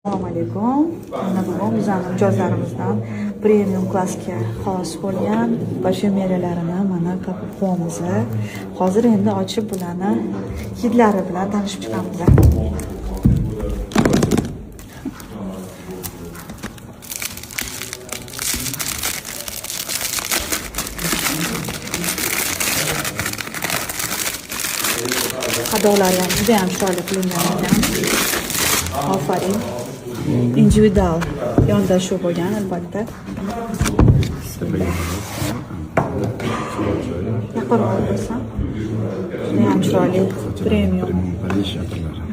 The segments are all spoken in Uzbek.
Assalomu alaykum. Mana bugun bizning mijozlarimizdan premium klassga xos bo'lgan parfyumeriyalarni mana ko'ramiz. Hozir endi ochib bularni hidlari bilan tanishib chiqamiz. Qadoqlari ham juda ham chiroyli qilingan ekan. Aferin. Individual yondashuv bo'lgan albatta. Yaqinroq bo'lsam. Juda ham chiroyli premium.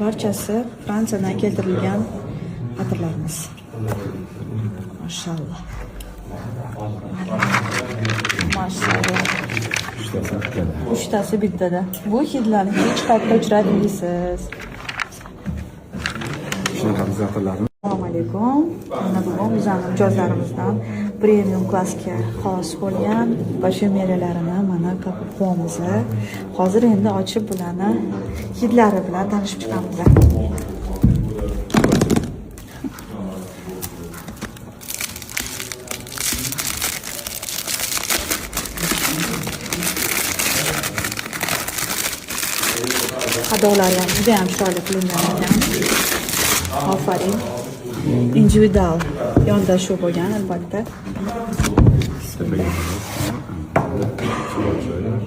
Barchasi Fransiyadan keltirilgan atirlarimiz. Mashallah. Mashallah. Uchtasi bittada. Bu hidlarni hech qayerda uchradingsiz. Assalomu alaykum. Mana bugun bizning mijozlarimizdan premium klassga xos bo'lgan parfyumeriyalarni mana ko'ramiz. Hozir endi ochib bularni hidlari bilan tanishib chiqamiz. Qadoqlari ham juda ham chiroyli qilingan ekan. Aferin. Individual yondashuv bo'lgan albatta.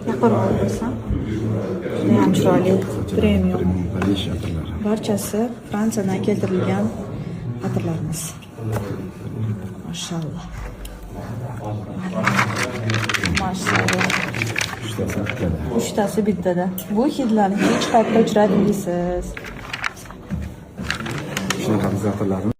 Yaqinroq bo'lsam. Juda ham chiroyli premium. Barchasi Fransiyadan keltirilgan atirlarimiz. Mashallah. Mashallah. Uchtasi bittada. Bu hidlarni hech qayerda uchradingsiz.